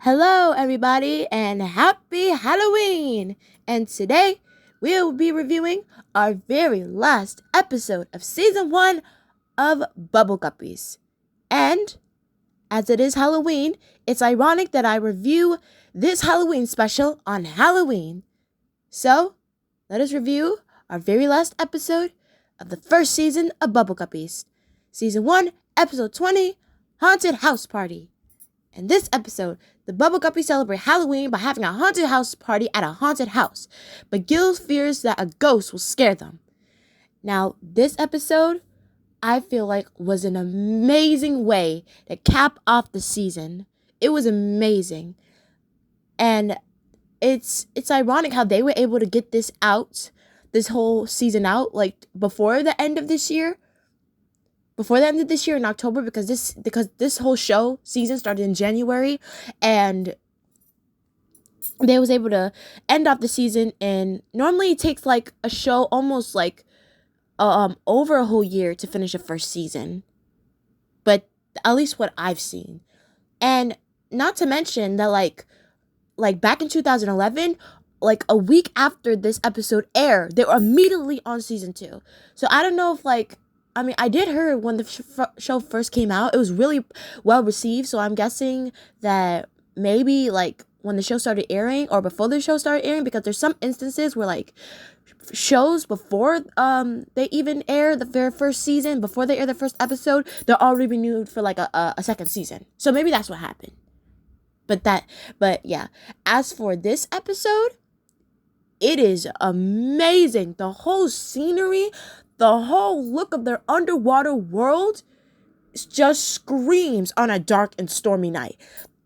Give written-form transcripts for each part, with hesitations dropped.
Hello, everybody, and happy Halloween! And today we will be reviewing our very last episode of season 1 of Bubble Guppies. And as it is Halloween, it's ironic that I review this Halloween special on Halloween. So, let us review our very last episode of the first season of Bubble Guppies. Season 1, Episode 20, Haunted House Party. In this episode, the Bubble Guppies celebrate Halloween by having a haunted house party at a haunted house, but Gil fears that a ghost will scare them. Now, this episode, I feel like, was an amazing way to cap off the season. It was amazing. And it's ironic how they were able to get this whole season out, like, before the end of this year in October, because this whole show season started in January, and they was able to end off the season. And normally it takes like a show almost like over a whole year to finish a first season, but at least what I've seen. And not to mention that like back in 2011, like a week after this episode aired, they were immediately on season 2. So I don't know if I did hear when the show first came out, it was really well received. So I'm guessing that maybe like when the show started airing or before the show started airing, because there's some instances where like shows before they even air their first season, before they air the first episode, they're already renewed for like a second season. So maybe that's what happened. But yeah, as for this episode, it is amazing. The whole scenery, the whole look of their underwater world just screams on a dark and stormy night.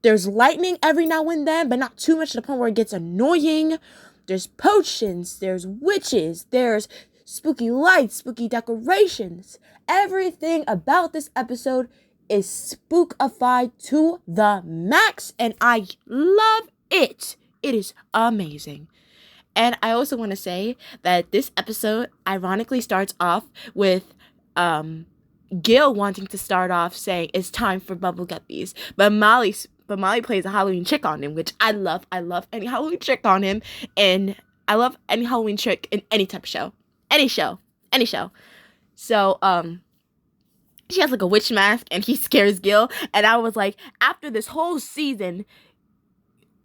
There's lightning every now and then, but not too much to the point where it gets annoying. There's potions, there's witches, there's spooky lights, spooky decorations. Everything about this episode is spookified to the max, and I love it. It is amazing. And I also want to say that this episode ironically starts off with Gil wanting to start off saying it's time for Bubble Guppies, but Molly plays a Halloween trick on him, which I love. I love any Halloween trick on him, and I love any Halloween trick in any type of show, any show. So she has like a witch mask, and he scares Gil, and I was like, after this whole season,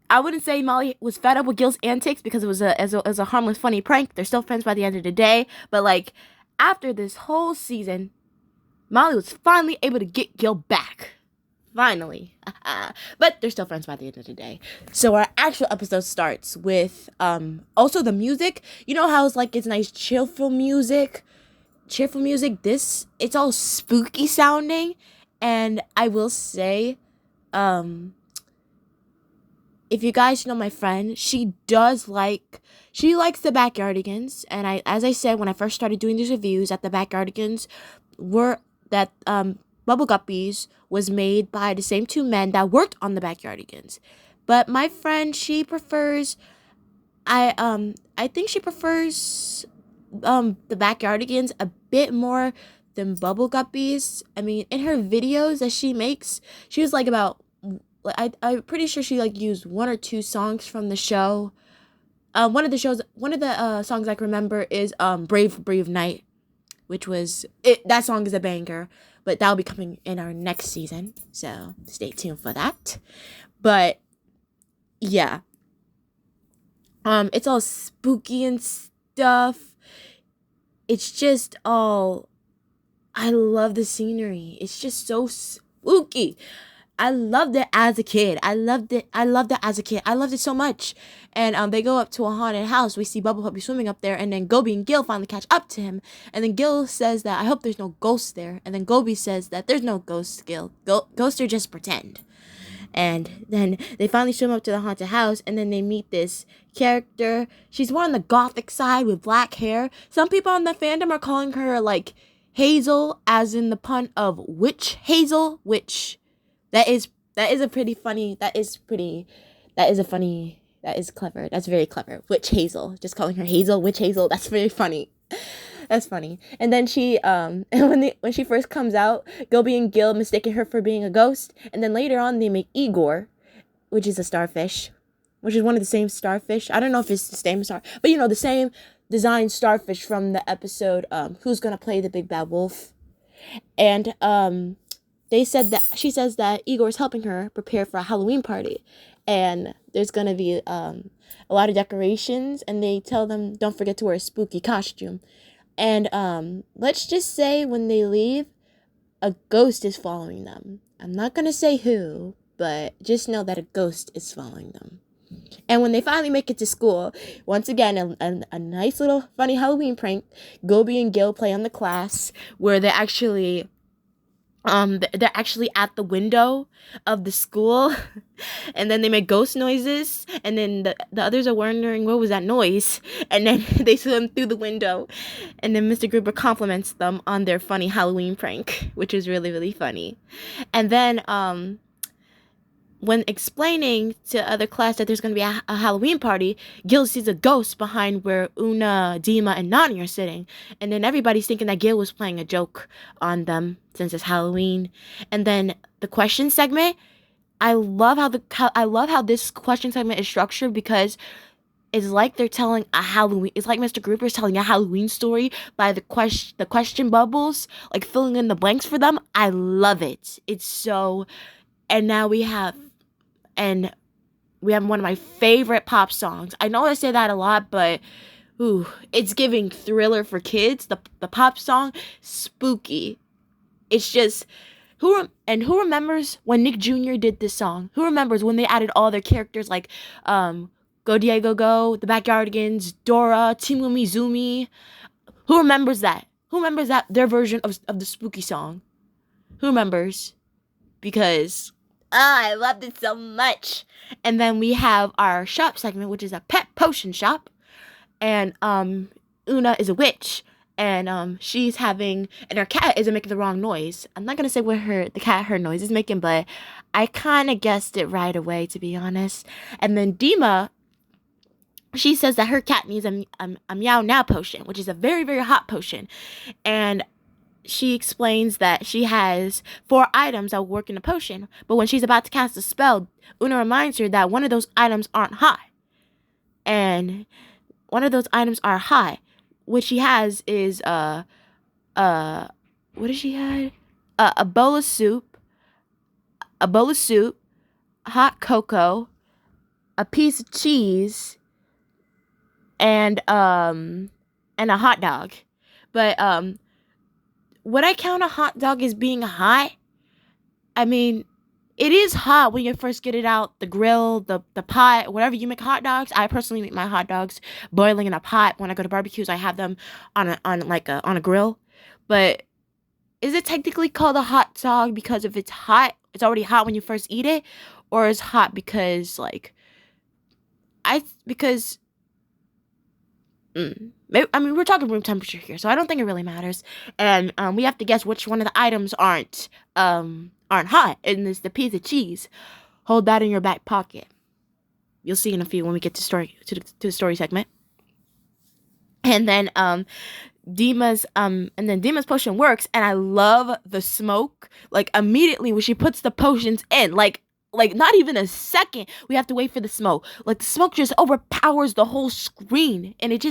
I wouldn't say Molly was fed up with Gil's antics, because it was a harmless, funny prank. They're still friends by the end of the day. But like after this whole season, Molly was finally able to get Gil back. Finally. But they're still friends by the end of the day. So our actual episode starts with also the music. You know how it's nice cheerful music. It's all spooky sounding. And I will say, if you guys know my friend, she likes the Backyardigans, and as I said when I first started doing these reviews, that the Backyardigans Bubble Guppies was made by the same two men that worked on the Backyardigans. But my friend, she prefers, I think she prefers the Backyardigans a bit more than Bubble Guppies. I mean, in her videos that she makes, she was like about, I'm pretty sure she used one or two songs from the show. One of the songs I can remember is Brave Night, which was it. That song is a banger, but that'll be coming in our next season, so stay tuned for that. But yeah, it's all spooky and stuff. It's just all, I love the scenery. It's just so spooky. I loved it as a kid. I loved it so much. And they go up to a haunted house. We see Bubble Puppy swimming up there, and then Gobi and Gil finally catch up to him. And then Gil says that, I hope there's no ghosts there. And then Gobi says that there's no ghosts, Gil. Ghosts are just pretend. And then they finally swim up to the haunted house, and then they meet this character. She's more on the gothic side with black hair. Some people on the fandom are calling her like Hazel, as in the pun of Witch Hazel, which that is clever. That's very clever. Witch Hazel. Just calling her Hazel, Witch Hazel. That's very funny. That's funny. And then she and when she first comes out, Gobi and Gil mistaken her for being a ghost, and then later on they make Igor, which is a starfish, which is one of the same starfish. I don't know if it's the same star, but you know, the same design starfish from the episode Who's Gonna Play the Big Bad Wolf. And she says that Igor is helping her prepare for a Halloween party, and there's gonna be a lot of decorations, and they tell them don't forget to wear a spooky costume. And let's just say when they leave, a ghost is following them. I'm not gonna say who, but just know that a ghost is following them. And when they finally make it to school, once again, a nice little funny Halloween prank. Gobi and Gil play on the class where they're actually at the window of the school, and then they make ghost noises, and then the others are wondering what was that noise, and then they swim through the window, and then Mr. Gruber compliments them on their funny Halloween prank, which is really, really funny. And then when explaining to other class that there's going to be a Halloween party, Gil sees a ghost behind where Una, Dima, and Nani are sitting. And then everybody's thinking that Gil was playing a joke on them since it's Halloween. And then the question segment, I love how this question segment is structured, because it's like they're telling a Halloween. It's like Mr. Gruber is telling a Halloween story by the question bubbles, like filling in the blanks for them. I love it. It's so. And now we have one of my favorite pop songs. I know I say that a lot, but it's giving Thriller for kids. The pop song, Spooky. It's just who remembers when Nick Jr. did this song? Who remembers when they added all their characters like Go Diego Go, the Backyardigans, Dora, Team Umizoomi? Who remembers that? Who remembers that their version of the Spooky song? Who remembers? Because I loved it so much. And then we have our shop segment, which is a pet potion shop. And Una is a witch. And she's having, and her cat isn't making the wrong noise. I'm not going to say what her noise is making, but I kind of guessed it right away, to be honest. And then Dima, she says that her cat needs a meow now potion, which is a very, very hot potion. And she explains that she has 4 items that will work in a potion, but when she's about to cast a spell, Una reminds her that one of those items aren't hot. And one of those items are hot. What she has is what does she have? A bowl of soup, hot cocoa, a piece of cheese, and a hot dog. But would I count a hot dog as being hot? I mean, it is hot when you first get it out the grill, the pot, whatever you make hot dogs. I personally make my hot dogs boiling in a pot. When I go to barbecues, I have them on a grill. But is it technically called a hot dog because if it's hot, it's already hot when you first eat it, or is hot because we're talking room temperature here, so I don't think it really matters. And we have to guess which one of the items aren't hot, and it's the piece of cheese. Hold that in your back pocket. You'll see in a few when we get to the story segment. And then Dima's potion works, and I love the smoke. Like immediately when she puts the potions in, like not even a second, we have to wait for the smoke. Like the smoke just overpowers the whole screen, and it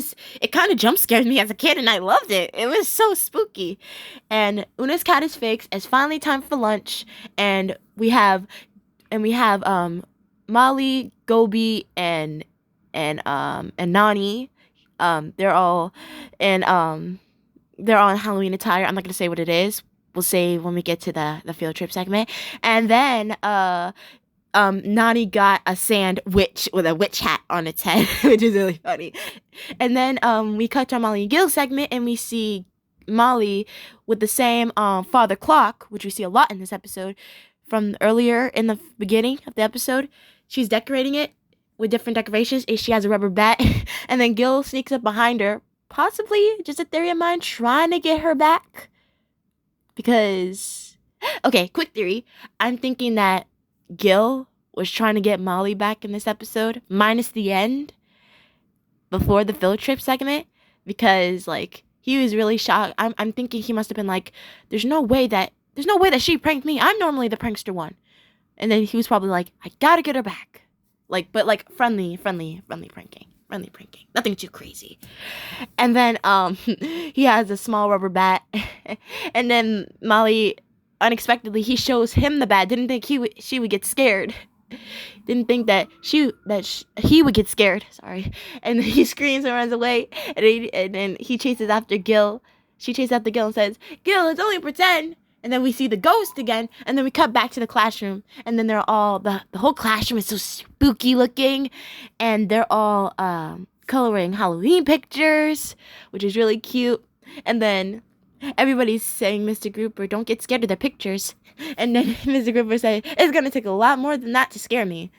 kind of jump scared me as a kid, and I loved it. It was so spooky. And Una's cat is fixed. It's finally time for lunch, and we have Molly, Gobi, and Nani. They're all in Halloween attire. I'm not gonna say what it is. We'll say when we get to the field trip segment. And then Nani got a sand witch with a witch hat on its head, which is really funny. And then we cut to our Molly and Gil segment, and we see Molly with the same father clock, which we see a lot in this episode from earlier in the beginning of the episode. She's decorating it with different decorations. She has a rubber bat, and then Gil sneaks up behind her, possibly just a theory of mine, trying to get her back. Because, okay, quick theory. I'm thinking that Gil was trying to get Molly back in this episode, minus the end, before the field trip segment, because, he was really shocked. I'm thinking he must have been like, there's no way that she pranked me. I'm normally the prankster one. And then he was probably like, I gotta get her back. Like, but like friendly pranking. Friendly pranking. Nothing too crazy. And then he has a small rubber bat. And then Molly, unexpectedly, he shows him the bat. Didn't think she would get scared. Didn't think that he would get scared. Sorry. And then he screams and runs away. And then he chases after Gil. She chases after Gil and says, Gil, it's only pretend. And then we see the ghost again. And then we cut back to the classroom. And then they're all, the whole classroom is so spooky looking. And they're all coloring Halloween pictures, which is really cute. And then everybody's saying, Mr. Grouper, don't get scared of the pictures. And then Mr. Grouper says, it's going to take a lot more than that to scare me.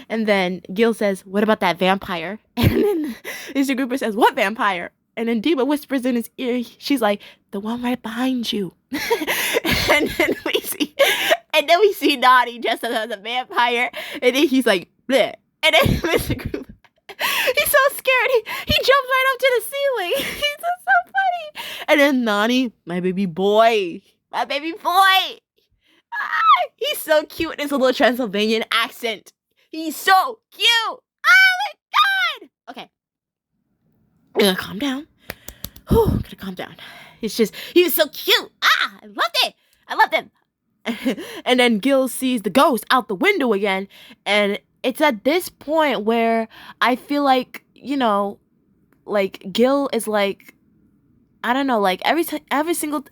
And then Gil says, what about that vampire? And then Mr. Grouper says, what vampire? And then Dima whispers in his ear, she's like, the one right behind you. and then we see Naughty dressed as a vampire. And then he's like, bleh. And then Mr. Grouper, he's so scared. He jumps right up to the ceiling. He's so funny. And then Naughty, my baby boy. He's so cute in his little Transylvanian accent. He's so cute. Oh my god. Okay. I'm gonna calm down. I'm gonna calm down. It's just, he was so cute. I loved him. And then Gil sees the ghost out the window again. And it's at this point where I feel like, like Gil is like, I don't know, like every single,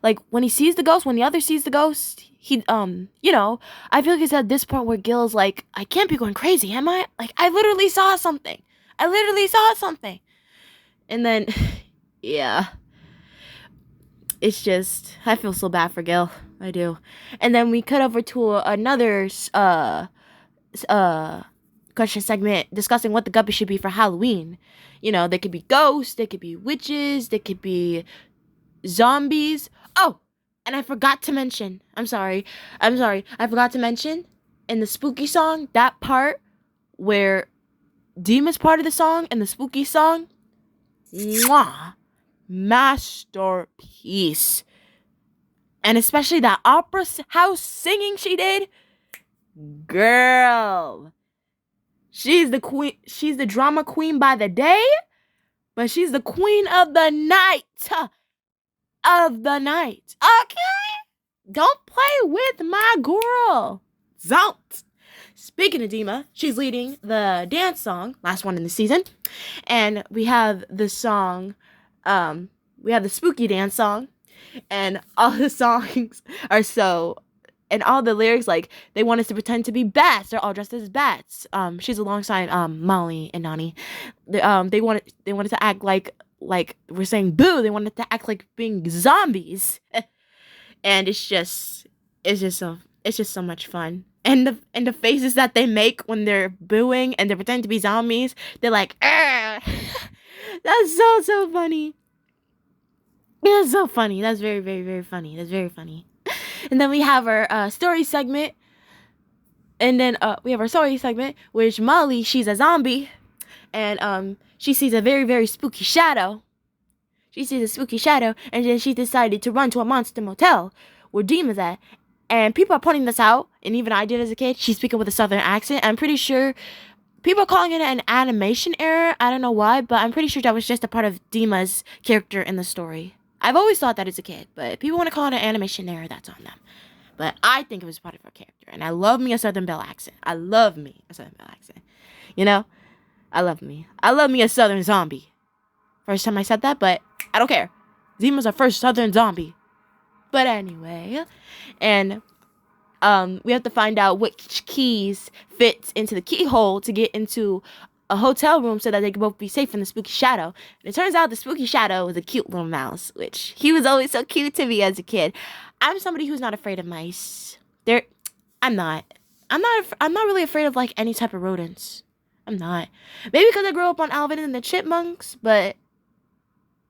like when he sees the ghost, when the other sees the ghost, he, I feel like it's at this point where Gil's like, I can't be going crazy, am I? Like, I literally saw something. And then, yeah, it's just, I feel so bad for Gil. I do. And then we cut over to another, question segment discussing what the Guppies should be for Halloween. They could be ghosts, they could be witches, they could be zombies. Oh, and I forgot to mention, I'm sorry, I forgot to mention in the spooky song, that part where Dima's part of the song and the spooky song, mwah, masterpiece. And especially that opera house singing she did, girl. She's the queen. She's the drama queen by the day, but she's the queen of the night. Okay? Don't play with my girl. Don't. Speaking of Dima, she's leading the dance song, last one in the season. And we have the song, we have the spooky dance song. And all the songs are so, and all the lyrics, like, they want us to pretend to be bats. They're all dressed as bats. She's alongside Molly and Nani. They wanted to act like we're saying boo. They wanted to act like being zombies. And it's just so much fun. And the faces that they make when they're booing and they're pretending to be zombies, they're like, argh. That's so funny. That's so funny. That's very, very, very funny. That's very funny. And then we have our story segment. And then we have our story segment, which Molly, she's a zombie. And she sees a very, very spooky shadow. And then she decided to run to a monster motel where Dima's at. And people are pointing this out. And even I did as a kid. She's speaking with a southern accent. I'm pretty sure people are calling it an animation error. I don't know why. But I'm pretty sure that was just a part of Dima's character in the story. I've always thought that as a kid, but people want to call it an animation error, that's on them. But I think it was part of her character, and I love me a Southern Belle accent. I love me a Southern zombie. First time I said that, but I don't care. Zima's our first Southern zombie. But anyway, and we have to find out which keys fits into the keyhole to get into a hotel room so that they can both be safe from the spooky shadow. And it turns out the spooky shadow was a cute little mouse, which he was always so cute to me as a kid. I'm somebody who's not afraid of mice. I'm not really afraid of like any type of rodents. I'm not. Maybe because I grew up on Alvin and the Chipmunks, but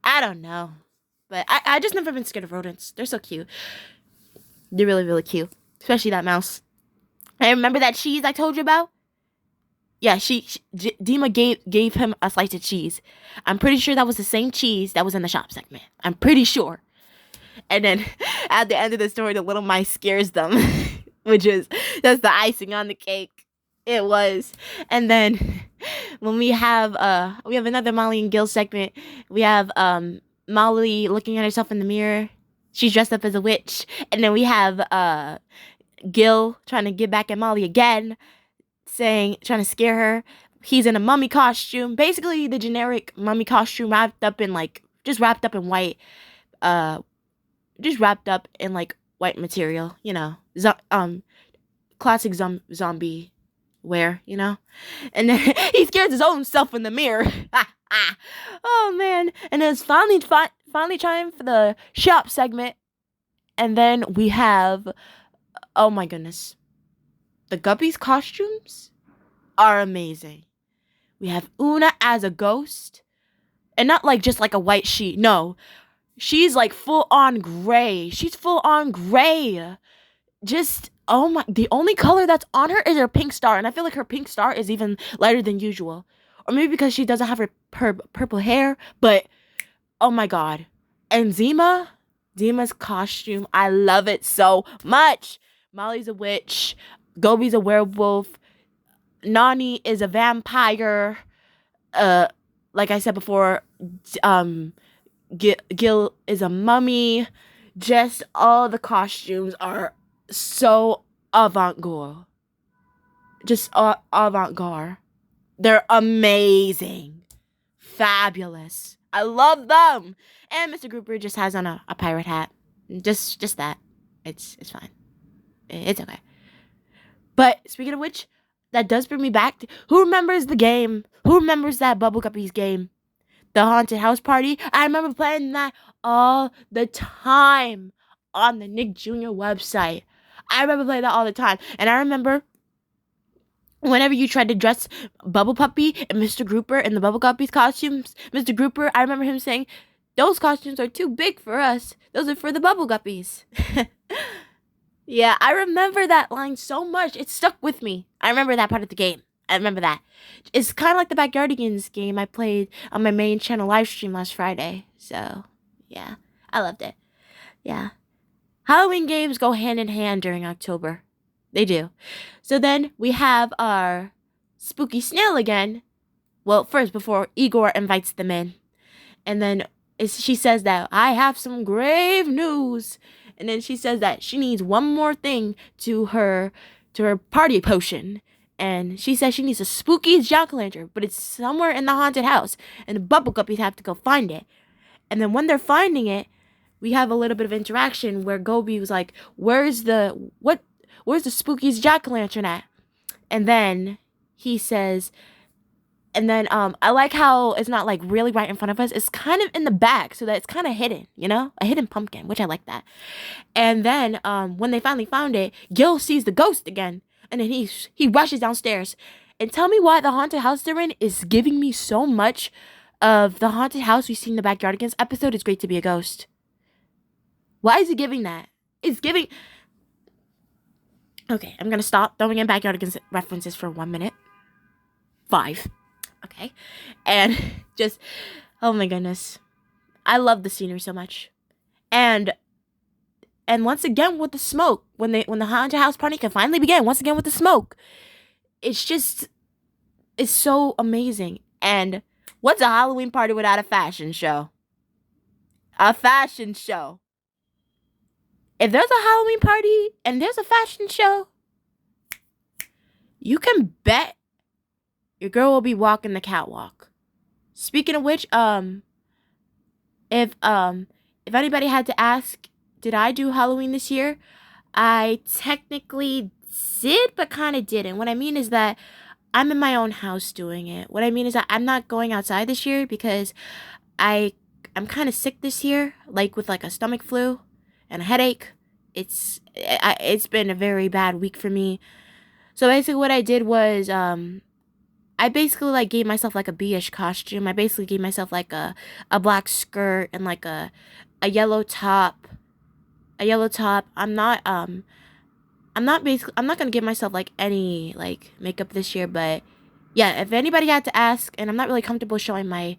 I don't know. But I just never been scared of rodents. They're so cute. They're really, really cute. Especially that mouse. I remember that cheese I told you about? Yeah, Dima gave him a slice of cheese. I'm pretty sure that was the same cheese that was in the shop segment. I'm pretty sure. And then at the end of the story, the little mice scares them. which is that's the icing on the cake. It was. And then when we have another Molly and Gil segment. We have Molly looking at herself in the mirror. She's dressed up as a witch. And then we have Gil trying to get back at Molly again, trying to scare her. He's in a mummy costume, basically the generic mummy costume, wrapped up in white, just wrapped up in like white material, classic zombie wear, and then he scares his own self in the mirror. Oh man! And then it's finally time for the shop segment, and then we have, oh my goodness, the Guppies costumes are amazing. We have Una as a ghost, and not like just like a white sheet. No, she's like full on gray. Just, oh my, the only color that's on her is her pink star, and I feel like her pink star is even lighter than usual. Or maybe because she doesn't have her purple hair, but oh my god. And Zima's costume, I love it so much. Molly's a witch, Gobi's a werewolf, Nani is a vampire, like I said before, Gil is a mummy. Just all the costumes are so avant-garde. They're amazing. Fabulous. I love them. And Mr. Grouper just has on a pirate hat. Just that. It's fine. It's okay. But speaking of which, that does bring me back to, who remembers the game? Who remembers that Bubble Guppies game? The Haunted House Party? I remember playing that all the time on the Nick Jr. website. I remember playing that all the time. And I remember whenever you tried to dress Bubble Puppy and Mr. Grouper in the Bubble Guppies costumes, Mr. Grouper, I remember him saying, those costumes are too big for us. Those are for the Bubble Guppies. Yeah, I remember that line so much. It stuck with me. I remember that part of the game. I remember that. It's kind of like the Backyardigans game I played on my main channel live stream last Friday. So, yeah, I loved it. Yeah. Halloween games go hand in hand during October. They do. So then we have our spooky snail again. Well, first, before Igor invites them in. And then she says that I have some grave news. And then she says that she needs one more thing to her party potion. And she says she needs a spooky jack-o'-lantern, but it's somewhere in the haunted house. And the Bubble Guppies have to go find it. And then when they're finding it, we have a little bit of interaction where Gobi was like, where's the spookiest jack-o'-lantern at? And then he says, and then I like how it's not like really right in front of us. It's kind of in the back so that it's kind of hidden, a hidden pumpkin, which I like that. And then when they finally found it, Gil sees the ghost again. And then he rushes downstairs. And tell me why the haunted house they're in is giving me so much of the haunted house we see in the Backyardigans episode, It's Great to Be a Ghost. Why is it giving that? It's giving... Okay, I'm going to stop throwing in Backyardigans references for 1 minute. 5. Okay. And just... Oh my goodness. I love the scenery so much. And once again with the smoke, when the haunted house party can finally begin, once again with the smoke, it's so amazing. And what's a Halloween party without a fashion show? A fashion show. If there's a Halloween party and there's a fashion show, you can bet your girl will be walking the catwalk. Speaking of which, if anybody had to ask, did I do Halloween this year? I technically did, but kind of didn't. What I mean is that I'm in my own house doing it. What I mean is that I'm not going outside this year because I'm kind of sick this year, like with like a stomach flu and a headache. It's been a very bad week for me. So basically what I did was I basically like gave myself like a bee-ish costume. I basically gave myself like a black skirt and like a yellow top. I'm not gonna give myself like any like makeup this year, but yeah, if anybody had to ask, and I'm not really comfortable showing my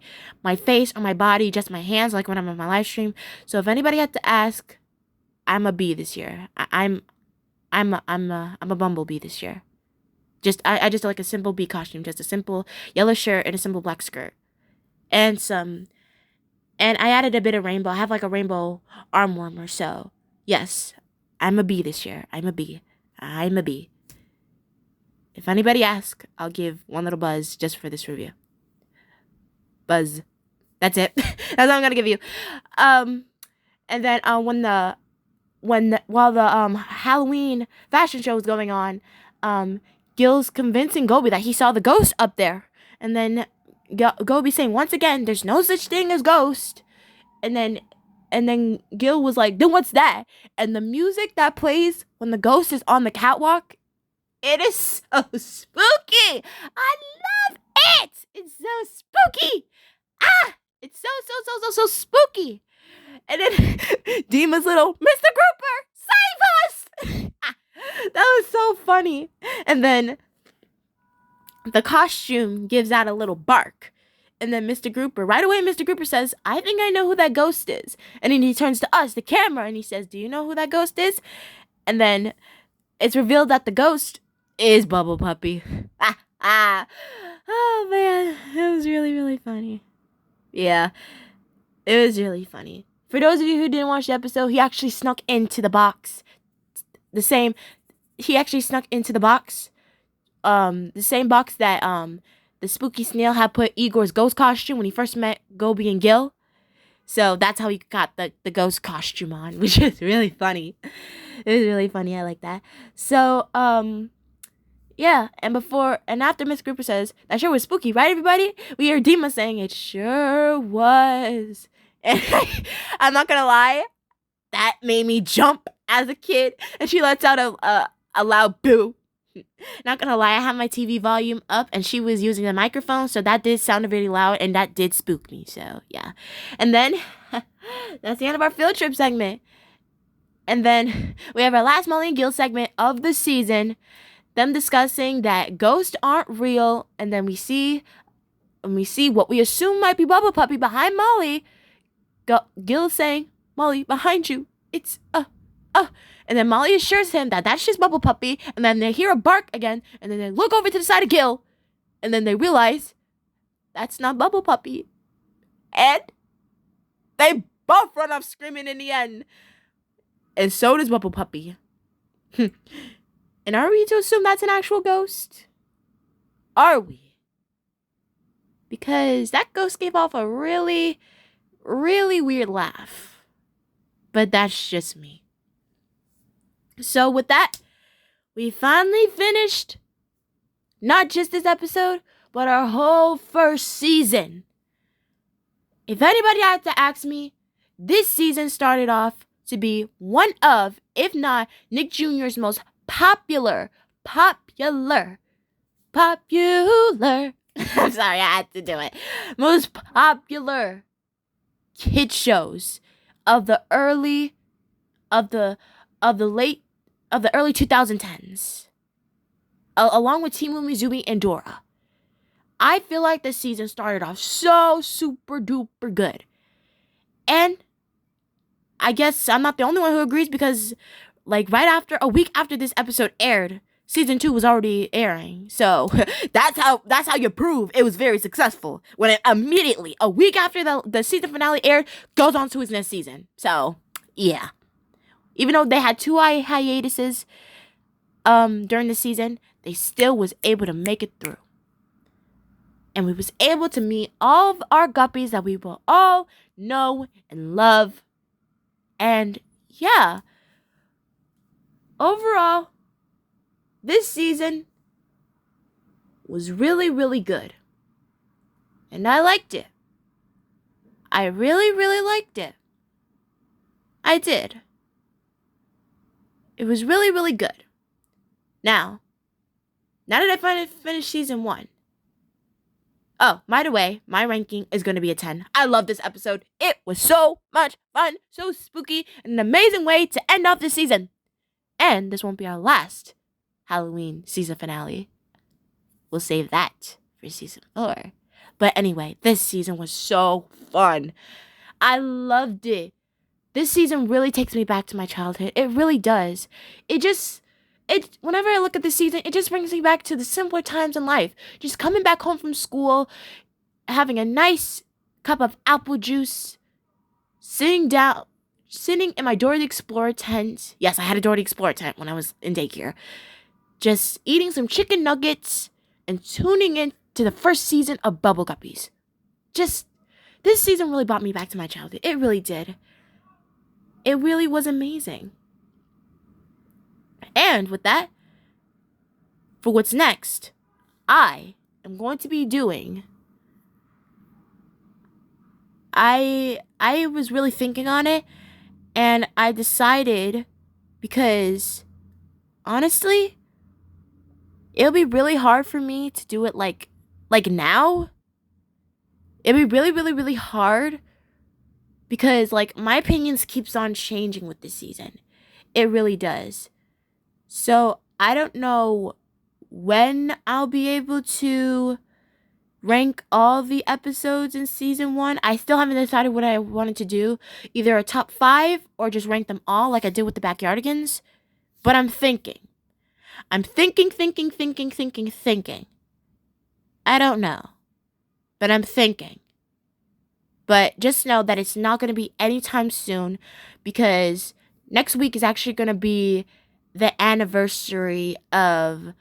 face or my body, just my hands, like when I'm on my live stream. So if anybody had to ask, I'm a bee this year. I'm I'm a bumblebee this year. I just like a simple bee costume, just a simple yellow shirt and a simple black skirt, and I added a bit of rainbow. I have like a rainbow arm warmer. So yes, I'm a bee this year. I'm a bee. I'm a bee. If anybody asks, I'll give one little buzz just for this review. Buzz. That's it. That's all I'm gonna give you. And then while the Halloween fashion show was going on, Gil's convincing Gobi that he saw the ghost up there, and then Gobi saying once again, "There's no such thing as ghost," and then Gil was like, "Then what's that?" And the music that plays when the ghost is on the catwalk, it is so spooky. I love it. It's so spooky. It's so spooky. And then Dima's little Mr. Grouper, save us! That was so funny. And then the costume gives out a little bark. And then Mr. Grouper, right away, Mr. Grouper says, "I think I know who that ghost is." And then he turns to us, the camera, and he says, "Do you know who that ghost is?" And then it's revealed that the ghost is Bubble Puppy. Oh, man. It was really, really funny. Yeah, it was really funny. For those of you who didn't watch the episode, he actually snuck into the box. He actually snuck into the box. The same box that the spooky snail had put Igor's ghost costume when he first met Gobi and Gil. So that's how he got the ghost costume on, which is really funny. It was really funny. I like that. So yeah, and after Miss Grouper says, "That sure was spooky, right, everybody?" we hear Dima saying, "It sure was." And I'm not gonna lie, that made me jump as a kid. And she lets out a loud boo. Not gonna lie, I have my TV volume up, and she was using the microphone, so that did sound really loud, and that did spook me. So yeah, and then that's the end of our field trip segment. And then we have our last Molly and Gil segment of the season. Them discussing that ghosts aren't real, and then we see what we assume might be Bubble Puppy behind Molly. Gil saying, "Molly, behind you, it's and then Molly assures him that that's just Bubble Puppy, and then they hear a bark again, and then they look over to the side of Gil, and then they realize that's not Bubble Puppy, and they both run off screaming in the end, and so does Bubble Puppy. And are we to assume that's an actual ghost? Are we? Because that ghost gave off a really, really weird laugh. But that's just me. So with that, we finally finished not just this episode, but our whole first season. If anybody had to ask me, this season started off to be one of, if not Nick Jr.'s most popular. I'm sorry, I had to do it. Most popular kid shows of the early 2010s, along with Team Umizoomi and Dora. I feel like this season started off so super duper good, and I guess I'm not the only one who agrees, because like a week after this episode aired, season 2 was already airing. So that's how you prove it was very successful, when it immediately, a week after the season finale aired, goes on to its next season. So yeah, even though they had 2 hiatuses during the season, they still was able to make it through, and we was able to meet all of our Guppies that we will all know and love. And yeah, overall, this season was really, really good. And I liked it. I really, really liked it. I did. It was really, really good. Now that I finished season 1. Oh, by the way, my ranking is going to be a 10. I love this episode. It was so much fun, so spooky, and an amazing way to end off the season. And this won't be our last Halloween season finale. We'll save that for season 4. But anyway, this season was so fun. I loved it. This season really takes me back to my childhood. It really does. It just, whenever I look at this season, it just brings me back to the simpler times in life. Just coming back home from school, having a nice cup of apple juice, sitting in my Dora the Explorer tent. Yes, I had a Dora the Explorer tent when I was in daycare. Just eating some chicken nuggets and tuning in to the first season of Bubble Guppies. This season really brought me back to my childhood. It really did. It really was amazing. And with that, for what's next, I am going to be doing... I was really thinking on it, and I decided, because honestly, it'll be really hard for me to do it like now. It'll be really, really, really hard because like my opinions keeps on changing with this season. It really does. So I don't know when I'll be able to rank all the episodes in season 1. I still haven't decided what I wanted to do. Either a top 5 or just rank them all like I did with the Backyardigans. But I'm thinking. I'm thinking. I don't know. But I'm thinking. But just know that it's not going to be anytime soon, because next week is actually going to be the anniversary of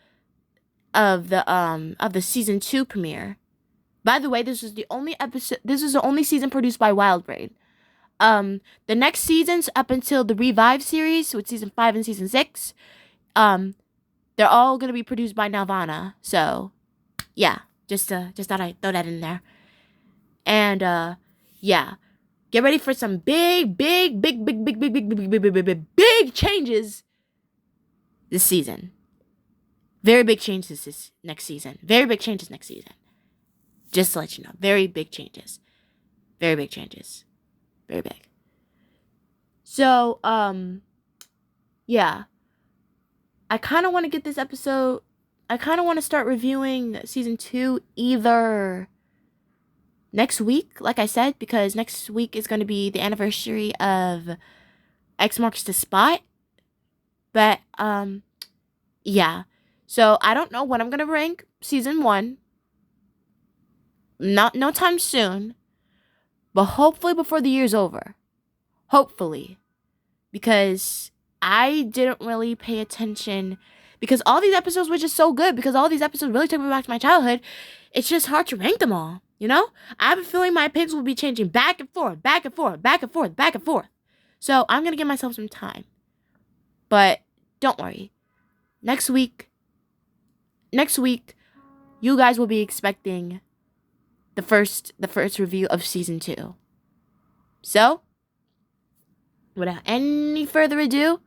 the season 2 premiere. By the way, this is the only season produced by Wildbrain. The next seasons up until the Revive series with season 5 and season 6, they're all gonna be produced by Nelvana. So, yeah, just thought I'd throw that in there. And yeah, get ready for some big changes this season. Very big changes this next season. Very big changes next season. Just to let you know. Very big changes. Very big changes. Very big. So, yeah. I kind of want to get this episode... I kind of want to start reviewing season 2 either next week, like I said, because next week is going to be the anniversary of X Marks the Spot. But, yeah. So, I don't know when I'm going to rank season 1. No time soon, but hopefully before the year's over. Hopefully. Because I didn't really pay attention, because all these episodes were just so good, because all these episodes really took me back to my childhood. It's just hard to rank them all, you know? I have a feeling my opinions will be changing back and forth. So I'm going to give myself some time. But don't worry. Next week, you guys will be expecting the first review of season 2. So, without any further ado,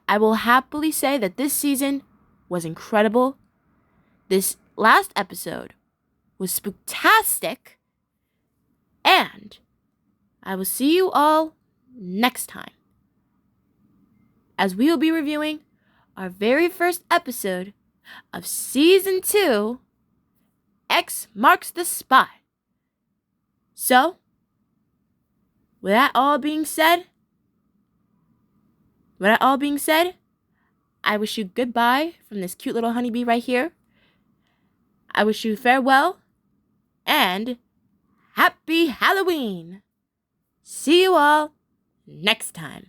I will happily say that this season was incredible. This last episode was spooktastic. And I will see you all next time, as we will be reviewing our very first episode of season 2, X Marks the Spot. So, with that all being said, I wish you goodbye from this cute little honeybee right here. I wish you farewell and happy Halloween. See you all next time.